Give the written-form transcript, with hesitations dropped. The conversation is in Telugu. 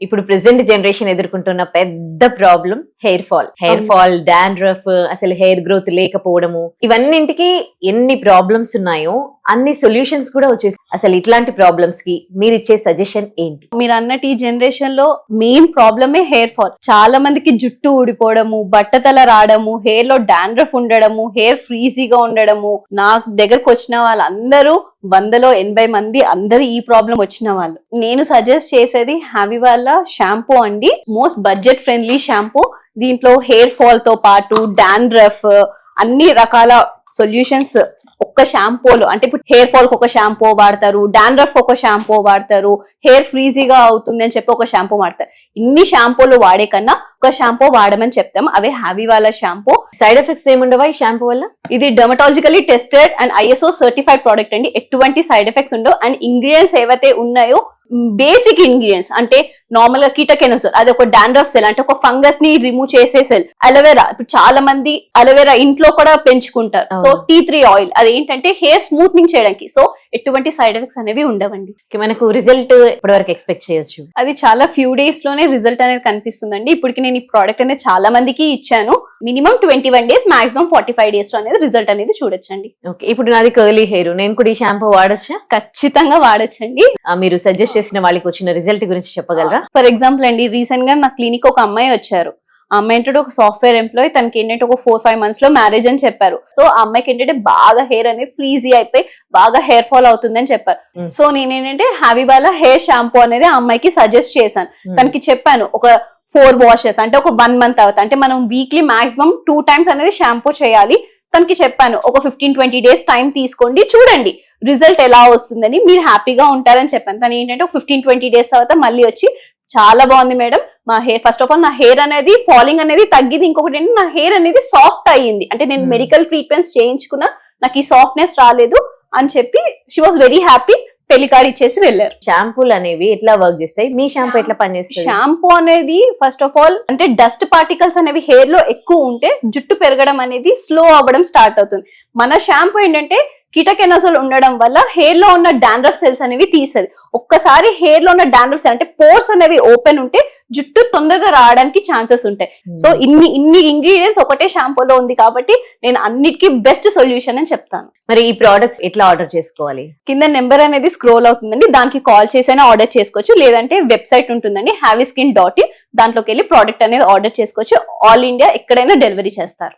ఇప్పుడు ప్రెసెంట్ జనరేషన్ ఎదుర్కొంటున్న పెద్ద ప్రాబ్లం హెయిర్ ఫాల్ డాండ్రఫ్, అసలు హెయిర్ గ్రోత్ లేకపోవడము, ఇవన్నింటికి ఎన్ని ప్రాబ్లమ్స్ ఉన్నాయో అన్ని సొల్యూషన్స్ కూడా వచ్చేసి అసలు ఇట్లాంటి ప్రాబ్లమ్స్ కి మీరు ఇచ్చే సజెషన్ ఏంటి? మీరు అన్నట్టు ఈ జనరేషన్ లో మెయిన్ ప్రాబ్లమే హెయిర్ ఫాల్. చాలా మందికి జుట్టు ఊడిపోవడము, బట్టతల రావడము, హెయిర్ లో డాండ్రఫ్ ఉండడము, హెయిర్ ఫ్రీజీగా ఉండడము. నా దగ్గరకు వచ్చిన వాళ్ళందరూ 100లో 80 మంది అందరూ ఈ ప్రాబ్లం వచ్చిన వాళ్ళు. నేను సజెస్ట్ చేసేది హ్యావీ వాళ్ళ షాంపూ అండి. Most budget friendly shampoo. దీంట్లో హెయిర్ ఫాల్ తో పాటు డాండ్రఫ్ అన్ని రకాల సొల్యూషన్స్ ఒక్క షాంపూలో, అంటే ఇప్పుడు హెయిర్ ఫాల్ కి ఒక షాంపూ వాడతారు, డాండ్రఫ్ ఒక షాంపూ వాడతారు, హెయిర్ ఫ్రీజీగా అవుతుంది అని చెప్పి ఒక షాంపూ వాడతారు. ఇన్ని షాంపూలు వాడే కన్నా ఒక షాంపూ వాడమని చెప్తాం. అవే హ్యావీ వాళ్ళ షాంపూ. సైడ్ ఎఫెక్ట్స్ ఏముండవా ఈ షాంపూ వల్ల? ఇది dermatologically tested and ISO certified product అండి. ఎటువంటి సైడ్ ఎఫెక్ట్స్ ఉండవు. అండ్ ఇంగ్రీడియంట్స్ ఏవైతే ఉన్నాయో బేసిక్ ఇంగ్రీడియంట్స్, అంటే నార్మల్ గా కీటకెనోజోల్, అది ఒక డాండ్రఫ్ సెల్, అంటే ఒక ఫంగస్ ని రిమూవ్ చేసే సెల్. అలోవెరా, ఇప్పుడు చాలా మంది అలోవెరా ఇంట్లో కూడా పెంచుకుంటారు. సో T3 ఆయిల్, అది ఏంటంటే హెయిర్ స్మూత్నింగ్ చేయడానికి. సో ఎటువంటి సైడ్ ఎఫెక్ట్స్ అనేవి ఉండవండి. మనకు రిజల్ట్ ఇప్పటి వరకు ఎక్స్పెక్ట్ చేయొచ్చు? అది చాలా ఫ్యూ డేస్ లోనే రిజల్ట్ అనేది కనిపిస్తుందండి. ఇప్పటికి నేను ఈ ప్రోడక్ట్ అనేది చాలా మందికి ఇచ్చాను. మినిమం 21 డేస్, మాక్సిమం 45 డేస్ లో అనేది రిజల్ట్ అనేది చూడొచ్చండి. ఓకే, ఇప్పుడు నాది కర్లీ హెయిర్, నేను కూడా ఈ షాంపూ వాడొచ్చా? ఖచ్చితంగా వాడొచ్చండి. మీరు సజెస్ట్ చేసిన వాళ్ళకి వచ్చిన రిజల్ట్ గురించి చెప్పగలరా? ఫర్ ఎగ్జాంపుల్ అండి, రీసెంట్ గా నా క్లినిక్ ఒక అమ్మాయి వచ్చారు. ఆ అమ్మాయి ఏంటంటే ఒక సాఫ్ట్వేర్ ఎంప్లాయ్. తనకి ఏంటంటే ఒక 4-5 months లో మ్యారేజ్ అని చెప్పారు. సో ఆ అమ్మాయికి ఏంటంటే బాగా హెయిర్ అనేది ఫ్రీజీ అయిపోయి బాగా హెయిర్ ఫాల్ అవుతుంది అని చెప్పారు. సో నేనేంటంటే హ్యావీ వాళ్ళ హెయిర్ షాంపూ అనేది ఆ అమ్మాయికి సజెస్ట్ చేశాను. తనకి చెప్పాను ఒక 4 washes, అంటే ఒక 1 month అవుతుంది, అంటే మనం వీక్లీ మాక్సిమం 2 times అనేది షాంపూ చేయాలి. తనకి చెప్పాను ఒక 15-20 days టైం తీసుకోండి, చూడండి రిజల్ట్ ఎలా వస్తుందని, మీరు హ్యాపీగా ఉంటారని చెప్పాను. తను ఏంటంటే ఒక 15-20 days తర్వాత మళ్ళీ వచ్చి చాలా బాగుంది మేడం, మా హెయిర్ ఫస్ట్ ఆఫ్ ఆల్ నా హెయిర్ అనేది ఫాలింగ్ అనేది తగ్గింది, ఇంకొకటి ఏంటంటే నా హెయిర్ అనేది సాఫ్ట్ అయ్యింది, అంటే నేను మెడికల్ ట్రీట్మెంట్స్ చేయించుకున్నా నాకు ఈ సాఫ్ట్నెస్ రాలేదు అని చెప్పి షీ వాస్ వెరీ హ్యాపీ. పెళ్లి కార్డ్ ఇచ్చేసి వెళ్ళారు. షాంపూలు అనేవి ఎట్లా వర్క్ చేస్తాయి? మీ షాంపూ ఎట్లా పనిచేస్తుంది? షాంపూ అనేది ఫస్ట్ ఆఫ్ ఆల్ అంటే డస్ట్ పార్టికల్స్ అనేవి హెయిర్ లో ఎక్కువ ఉంటే జుట్టు పెరగడం అనేది స్లో అవ్వడం స్టార్ట్ అవుతుంది. మన షాంపూ ఏంటంటే కీటకెనోజోల్ ఉండడం వల్ల హెయిర్ లో ఉన్న డాండ్రఫ్ సెల్స్ అనేవి తీసేది. ఒక్కసారి హెయిర్ లో ఉన్న డాండ్రఫ్ సెల్ అంటే పోర్స్ అనేవి ఓపెన్ ఉంటే జుట్టు తొందరగా రావడానికి ఛాన్సెస్ ఉంటాయి. సో ఇన్ని ఇంగ్రీడియంట్స్ ఒకటే షాంపూలో ఉంది కాబట్టి నేను అన్నిటికీ బెస్ట్ సొల్యూషన్ అని చెప్తాను. మరి ఈ ప్రోడక్ట్స్ ఎట్లా ఆర్డర్ చేసుకోవాలి? కింద నెంబర్ అనేది స్క్రోల్ అవుతుందండి, దానికి కాల్ చేసైనా ఆర్డర్ చేసుకోవచ్చు, లేదంటే వెబ్సైట్ ఉంటుందండి havyskin.in, దాంట్లోకి వెళ్ళి ప్రోడక్ట్ అనేది ఆర్డర్ చేసుకోవచ్చు. ఆల్ ఇండియా ఎక్కడైనా డెలివరీ చేస్తారు.